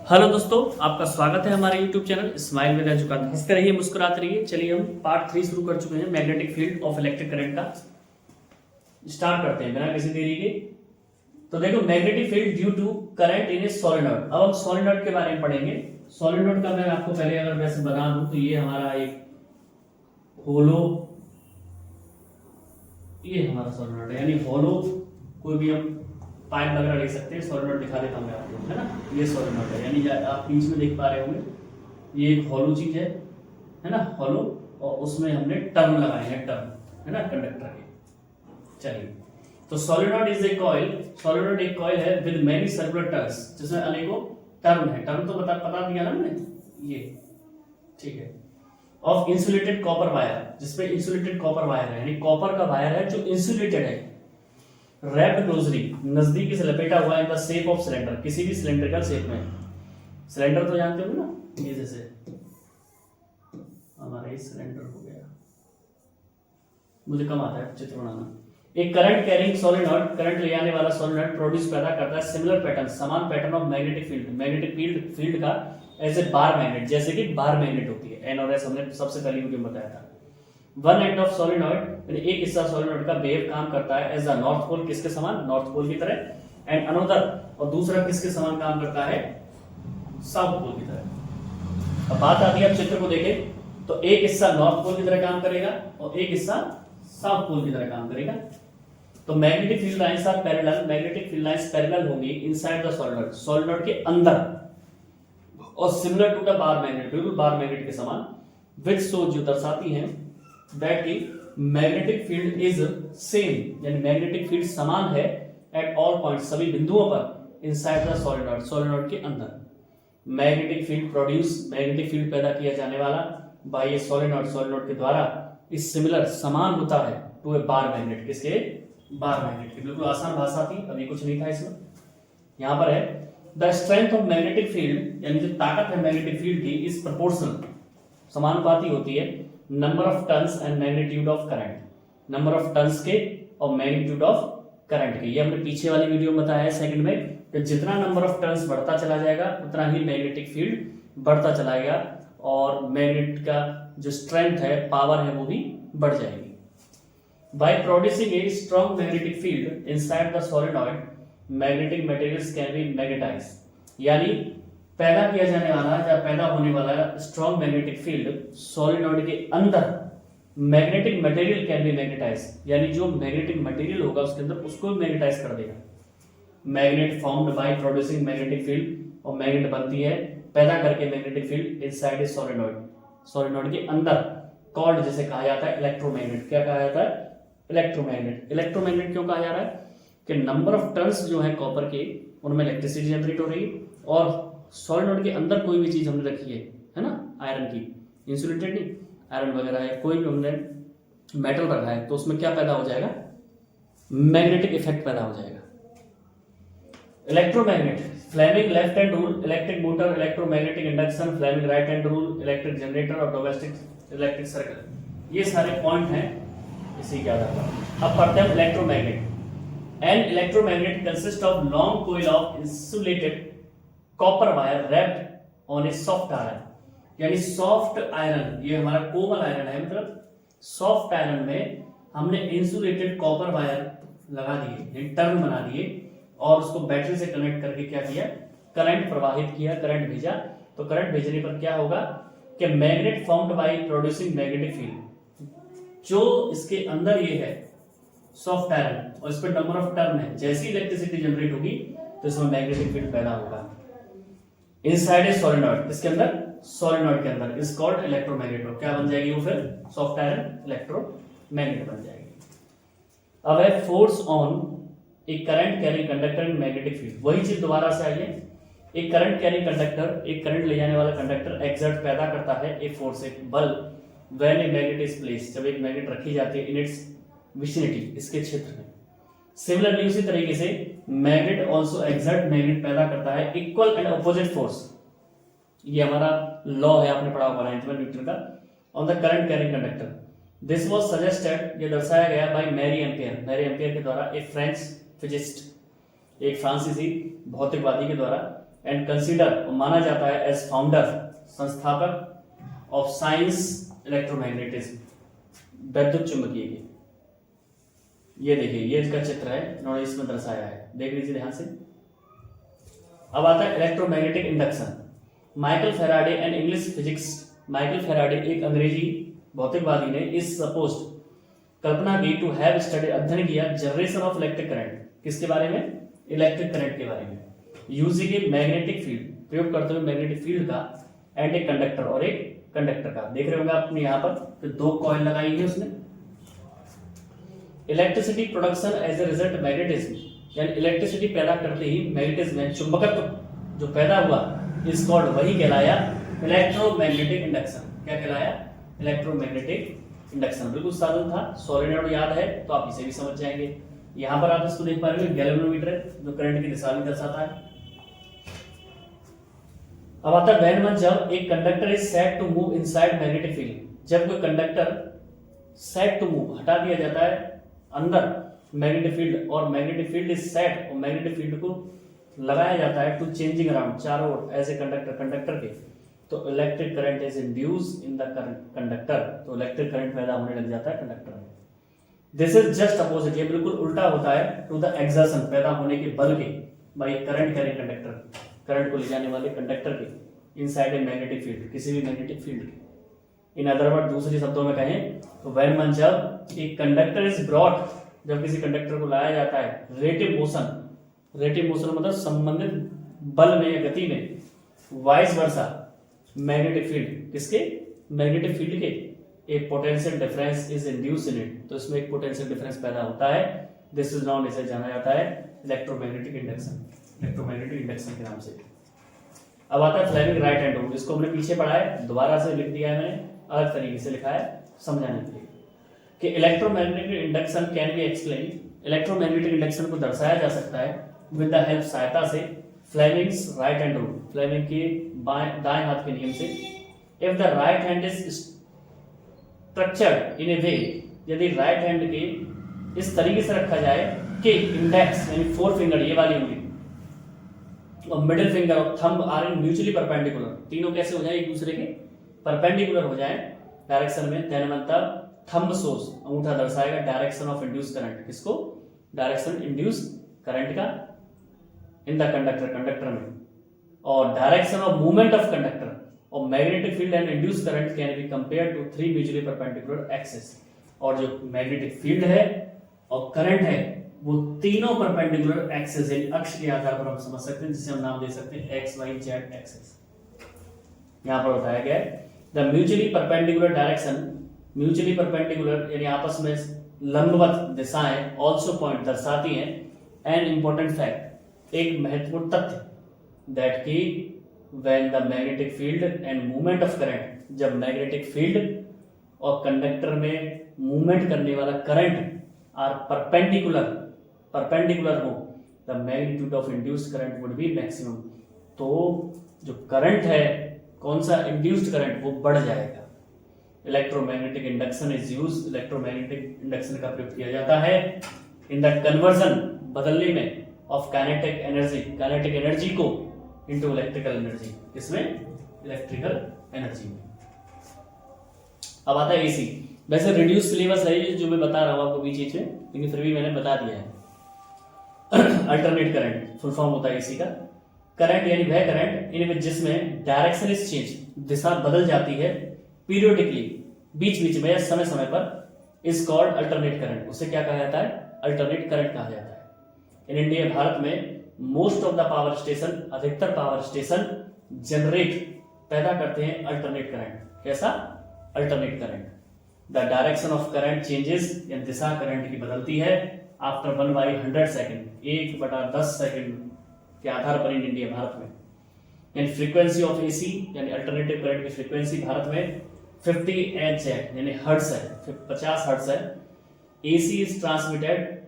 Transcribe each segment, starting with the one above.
Hello दोस्तों, आपका स्वागत है हमारे YouTube channel smile with education. हंसते रहिए, मुस्कुराते रहिए। चलिए हम पार्ट 3 शुरू कर चुके हैं magnetic field of electric current का। स्टार्ट करते हैं बिना किसी देरी के। तो देखो, magnetic field due to current in a solenoid. अब हम सोलेनॉइड के बारे में पढ़ेंगे। सोलेनॉइड का मैं आपको पहले अगर वैसे बता दूं तो ये हमारा एक होलो, ये हमारा सोलेनॉइड है, यानी होलो कोई भी हम पाइप वगैरह ले सकते हैं। सोलेनॉइड दिखा देता हूँ मैं आपको, है ना। ये सोलेनॉइड है, यानी आप बीच में देख पा रहे होंगे, ये एक हॉलो चीज है ना, हॉलो। और उसमें हमने टर्न लगाए हैं, टर्न, है ना, कंडक्टर के। चलिए, तो solenoid is a coil. Solenoid एक कॉइल है विद मेनी सर्कुलर टर्न्स, जिसमें अनेकों टर्न है। टर्न तो पता दिया ना मैंने, ये ठीक है। ऑफ इंसुलेटेड कॉपर वायर, जिसपे इंसुलेटेड कॉपर वायर है, यानी कॉपर का वायर है जो इंसुलेटेड है। रैप्ड क्लोजली, नजदीकी से लपेटा हुआ in the shape of cylinder, किसी भी सिलेंड्रिकल शेप में। सिलेंडर तो जानते हो ना, ये जैसे हमारा ये सिलेंडर हो गया। मुझे कम आता है चित्र बनाना। एक करंट कैरिंग सोलेनॉइड, करंट ले आने वाला सोलेनॉइड प्रोड्यूस पैदा करता है सिमिलर पैटर्न, समान pattern of magnetic field, magnetic field का एज ए बार मैग्नेट, जैसे कि बार मैग्नेट होती है। एन और एस हमने सबसे पहले वीडियो में बताया था। वन एंड ऑफ सोलेनॉइड, एक हिस्सा सोलेनॉइड का बिहेव काम करता है एज द नॉर्थ पोल, किसके समान, नॉर्थ पोल की तरह। एंड अनदर, और दूसरा किसके समान काम करता है, साउथ पोल की तरह। अब बात आती है, अब चित्र को देखें तो एक हिस्सा नॉर्थ पोल की तरह काम करेगा और एक हिस्सा साउथ पोल की तरह काम करेगा। तो magnetic field lines are parallel, magnetic field lines parallel होंगी इनसाइड द सोलेनॉइड, सोलेनॉइड के अंदर, और similar to the bar magnet, बिल्कुल बार मैग्नेट के समान। विच शो, जो दर्शाती हैं दैट की मैग्नेटिक फील्ड इज सेम, यानी मैग्नेटिक फील्ड समान है एट ऑल पॉइंट, सभी बिंदुओं पर, इनसाइड द सोलेनॉइड, सोलेनॉइड के अंदर। Magnetic field produce, magnetic field पैदा किया जाने वाला बाय ए सोलेनॉइड, सोलेनॉइड के द्वारा, इस सिमिलर, समान होता है टू ए बार मैग्नेट, किसके, बार मैग्नेट के। बिल्कुल आसान भाषा थी, अभी कुछ नहीं था इसमें। यहां पर है the strength of magnetic field, यानी जो ताकत है मैग्नेटिक फील्ड की, इज प्रोपोर्शनल, समानुपाती होती है number of turns and magnitude of current, number of turns के और मैग्नीट्यूड ऑफ करंट के। ये हमने पीछे वाली वीडियो में बताया है सेकंड में, कि जितना नंबर ऑफ टर्न्स बढ़ता चला जाएगा उतना ही मैग्नेटिक फील्ड बढ़ता चलाएगा, और मैग्नेट का जो स्ट्रेंथ है, पावर है, वो भी बढ़ जाएगी। By producing a strong magnetic field inside the solenoid, magnetic materials can be magnetize, यानी पैदा किया जाने वाला या पैदा होने वाला स्ट्रॉन्ग मैग्नेटिक फील्ड सोलेनॉइड के अंदर, magnetic material can be magnetize, यानी जो मैग्नेटिक मटेरियल होगा उसके अंदर, उसको भी मैग्नेटाइज कर देगा। Magnet formed by producing magnetic field, और मैग्नेट बनती है पैदा करके magnetic field inside a solenoid, solenoid के अंदर, कॉल्ड जिसे कहा जाता है इलेक्ट्रोमैग्नेट। क्या कहा जाता है, इलेक्ट्रोमैग्नेट। इलेक्ट्रोमैग्नेट क्यों कहा जा रहा है, कि नंबर ऑफ टर्न्स जो है कॉपर के, उनमें इलेक्ट्रिसिटी जनरेट हो रही है, और सोलेनॉइड के अंदर कोई भी चीज हमने रखी है ना, आयरन की, इंसुलेटेड नहीं, आयरन वगैरह है, कोई भी हमने मेटल रखा है, तो उसमें क्या पैदा हो जाएगा, मैग्नेटिक इफेक्ट पैदा हो जाएगा। Electromagnet, Fleming left hand rule, electric motor, electromagnetic induction, Fleming right hand rule, electric generator और डोमेस्टिक इलेक्ट्रिक सर्कल, ये सारे पॉइंट हैं इसी के आधार पर। अब पढ़ते हैं electromagnet. An electromagnet consist of long coil of insulated copper wire wrapped on a soft iron, यानी सॉफ्ट आयरन, ये हमारा कोमल आयरन है, मतलब सॉफ्ट आयरन में हमने इंसुलेटेड कॉपर वायर लगा दिए, टर्न बना दिए, और उसको बैटरी से कनेक्ट करके क्या किया, करंट प्रवाहित किया, करंट भेजा। तो करंट भेजने पर क्या होगा, कि magnet formed by producing magnetic field, जो इसके अंदर ये है सॉफ्ट आयरन, और इस पर नंबर ऑफ टर्न है, जैसी इलेक्ट्रिसिटी जनरेट होगी तो इसमें मैग्नेटिक फील्ड पैदा होगा इनसाइड ए सोलेनॉइड, इसके अंदर, सोलेनॉइड के अंदर, इज कॉल्ड इलेक्ट्रोमैग्नेट। और क्या बन जाएगी वो फिर, सॉफ्ट आयरन इलेक्ट्रोमैग्नेट बन जाएगी। अब है force on A current carrying conductor in magnetic field, वही चीज दोबारा से आई है। एक करंट कैरिंग कंडक्टर, एक करंट ले जाने वाला कंडक्टर एक्सर्ट पैदा करता है एक फोर्स, एक बल, when a magnet is placed, जब एक मैग्नेट रखी जाती है इन इट्स विसिनिटी, इसके क्षेत्र में। सिमिलरली उसी तरीके से मैग्नेट आल्सो एक्सर्ट, मैग्नेट पैदा करता है इक्वल एंड अपोजिट फोर्स, ये हमारा लॉ है, आपने पढ़ा होगा 9th में न्यूटन का, on the current carrying conductor. This was suggested, ये दर्शाया गया by Marie Ampere, Marie Ampere के द्वारा, ए फ्रेंच फिजिस्ट, एक फ्रांसीसी भौतिकवादी के द्वारा, एंड कंसीडर माना जाता है एज फाउंडर संस्थापक ऑफ साइंस इलेक्ट्रोमैग्नेटिज्म वैद्युत चुंबकीय के। ये देखिए ये इसका चित्र है, इन्होंने इसमें दर्शाया है, देख लीजिए ध्यान से। अब आता है electromagnetic induction. Michael Faraday and English physics, Michael Faraday एक अंग्रेजी भौतिकवादी ने इस सपोज्ड कल्पना की टू हैव स्टडी अध्ययन किया जनरेशन ऑफ इलेक्ट्रिक करंट, किसके बारे में, इलेक्ट्रिक करंट के बारे में, यूजिंग ए मैग्नेटिक फील्ड, प्रयोग करते हुए मैग्नेटिक फील्ड का, एंड ए कंडक्टर और एक कंडक्टर का। देख रहे होंगे आपने यहाँ पर तो दो कॉइल लगाई है उसने। Electricity production as a result magnetism, यानी इलेक्ट्रिसिटी पैदा करते ही मैग्नेटिज्म में चुंबकत्व जो पैदा हुआ इस कॉल्ड वही कहलाया इलेक्ट्रोमैग्नेटिक इंडक्शन। क्या कहलाया, इलेक्ट्रोमैग्नेटिक इंडक्शन। बिल्कुल साधन था, सोलेनॉइड याद है तो आप इसे भी समझ जाएंगे। यहां पर आप इसको देख पा रहे हो गैल्वेनोमीटर जो करंट की दिशा भी दर्शाता है। अब आता है व्हेन वन, जब एक conductor is set to move inside magnetic field, जब कोई कंडक्टर सेट टू मूव हटा दिया जाता है अंदर मैग्नेटिक फील्ड, और मैग्नेटिक फील्ड इज सेट, और मैग्नेटिक फील्ड को लगाया जाता है टू चेंजिंग अराउंड चारों ओर एज ए कंडक्टर के, तो electric current is induce in the conductor, तो इलेक्ट्रिक करंट पैदा होने लग जाता है कंडक्टर में। दिस इज जस्ट अपोजिट, ये बिल्कुल उल्टा होता है टू द एक्सर्शन, पैदा होने के बल के, by current carry conductor, current को ले जाने वाले कंडक्टर के, इनसाइड ए मैग्नेटिक फील्ड, किसी भी मैग्नेटिक फील्ड के। इन अदर वर्ड, दूसरे शब्दों में कहें तो व्हेन वन, जब एक कंडक्टर इज ब्रॉट, जब किसी कंडक्टर को लाया जाता है रेटिव मोशन, रेटिव मोशन मतलब संबंधित बल में या गति में, वाइस वर्सा मैग्नेटिक फील्ड, किसके, मैग्नेटिक फील्ड के, एक potential difference is induce in it, तो इसमें एक पोटेंशियल डिफरेंस पैदा होता है। दिस इज नॉन, इसे जाना जाता है इलेक्ट्रोमैग्नेटिक इंडक्शन, इलेक्ट्रोमैग्नेटिक इंडक्शन के नाम से। अब आता है फ्लेमिंग राइट हैंड रूल, इसको हमने पीछे पढ़ा है, दोबारा से लिख दिया है मैंने, अलग तरीके से लिखा है समझाने के लिए कि electromagnetic induction can be explain, electromagnetic induction को दर्शाया जा सकता है विद द हेल्प, सहायता से, Fleming's right hand rule, Fleming के दाएं हाथ के नियम से। If the right hand is structured in a way, यदि राइट हैंड के इस तरीके से रखा जाए कि इंडेक्स यानी फोर फिंगर, ये वाली उंगली, और मिडिल फिंगर और thumb are in mutually perpendicular, तीनों कैसे हो जाए, एक दूसरे के परपेंडिकुलर हो जाए डायरेक्शन में, देन मतलब थंब शोज, अंगूठा दर्शाएगा डायरेक्शन ऑफ इंड्यूस करंट, किसको, डायरेक्शन इंड्यूस करंट का इन द कंडक्टर, कंडक्टर में, और direction of movement of conductor, और magnetic field and induce current can be compare to three mutually perpendicular axis, और जो magnetic field है और current है वो तीनों परपेंडिकुलर एक्सिस यानी अक्ष के आधार पर हम समझ सकते हैं, जिसे हम नाम दे सकते हैं एक्स वाई जेड एक्सिस। यहां पर बताया गया है the mutually perpendicular direction, mutually perpendicular यानी आपस में लंबवत दिशाएं ऑल्सो पॉइंट दर्शाती हैं एन इंपॉर्टेंट फैक्ट, एक महत्वपूर्ण तथ्य, दैट की when the magnetic field and movement of current, जब मैग्नेटिक फील्ड और कंडक्टर में मूवमेंट करने वाला करंट आर परपेंडिकुलर, परपेंडिकुलर हो, the magnitude of induced current would be maximum, तो जो करंट है कौन सा, इंड्यूस्ड करंट, वो बढ़ जाएगा। Electromagnetic induction is use, electromagnetic induction का प्रयोग किया जाता है इन द कन्वर्जन, बदलने में, of kinetic energy, kinetic energy को इनटू इलेक्ट्रिकल एनर्जी, इसमें इलेक्ट्रिकल एनर्जी में। अब आता है एसी, वैसे रिड्यूस सिलेबस है जो मैं बता रहा हूं आपको बीच बीच में, लेकिन फिर भी मैंने बता दिया है। अल्टरनेट करंट फुल फॉर्म होता है एसी का, करंट यानी वह करंट इन जिसमें डायरेक्शन इज चेंज, दिशा बदल जाती है, पीरियोडिकली, बीच बीच में या समय समय पर, इज कॉल्ड अल्टरनेट करंट, उसे क्या कहा जाता है, अल्टरनेट करंट कहा जाता है। इन इंडिया, भारत में most of the power station, अधिकतर पावर स्टेशन जनरेट, पैदा करते हैं अल्टरनेट करंट, कैसा, alternate current. The direction of current changes, या दिशा करंट की बदलती है आफ्टर 1/100 सेकेंड, 1/10 सेकेंड के आधार पर इन इंडिया, भारत में। यानी फ्रीक्वेंसी ऑफ एसी यानी अल्टरनेटिव करंट की फ्रीक्वेंसी भारत में 50 Hz यानी हर्ट्ज है, 50 हर्ट्ज है। AC is transmitted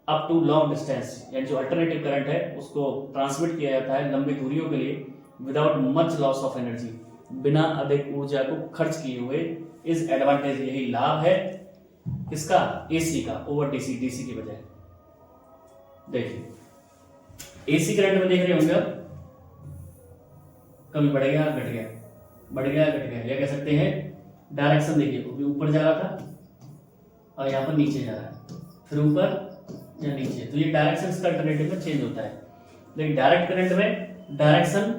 up to long distance, यानी जो अल्टरनेटिव करंट है उसको ट्रांसमिट किया जाता है लंबी दूरियों के लिए, without much loss of energy, बिना अधिक ऊर्जा को खर्च किए हुए। इस एडवांटेज, यही लाभ है किसका, एसी का, ओवर डीसी, डीसी की बजाय। देखिए एसी करंट में देख रहे होंगे आप, कभी बढ़ गया घट गया, बढ़ गया घट गया, या कह सकते हैं डायरेक्शन देखिए, अभी ऊपर जा रहा था और यहाँ पर नीचे जा रहा है, फिर ऊपर या नीचे, तो ये डायरेक्शन इसका अल्टरनेटिव में चेंज होता है। लेकिन डायरेक्ट करंट में डायरेक्शन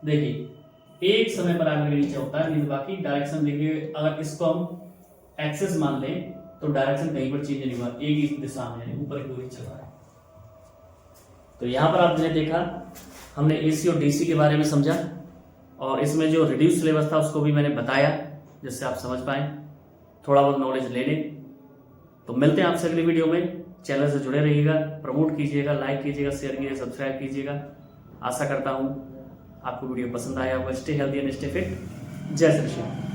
देखिए एक समय पर आकर नीचे होता है, नहीं तो बाकी डायरेक्शन देखिए, अगर इसको हम एक्सेस मान लें तो डायरेक्शन कहीं पर चेंज नहीं हुआ, एक ही दिशा में यानी ऊपर की ओर चल रहा है। तो यहाँ पर आपने देखा हमने एसी और डीसी के बारे में समझा, और इसमें जो रिड्यूस सिलेबस था उसको भी मैंने बताया जिससे आप समझ पाए, थोड़ा बहुत नॉलेज ले लें। तो मिलते हैं आपसे अगली वीडियो में। चैनल से जुड़े रहिएगा, प्रमोट कीजिएगा, लाइक कीजिएगा, शेयर कीजिएगा, सब्सक्राइब कीजिएगा। आशा करता हूँ आपको वीडियो पसंद आया होगा। Stay healthy and stay fit. जय श्री कृष्ण।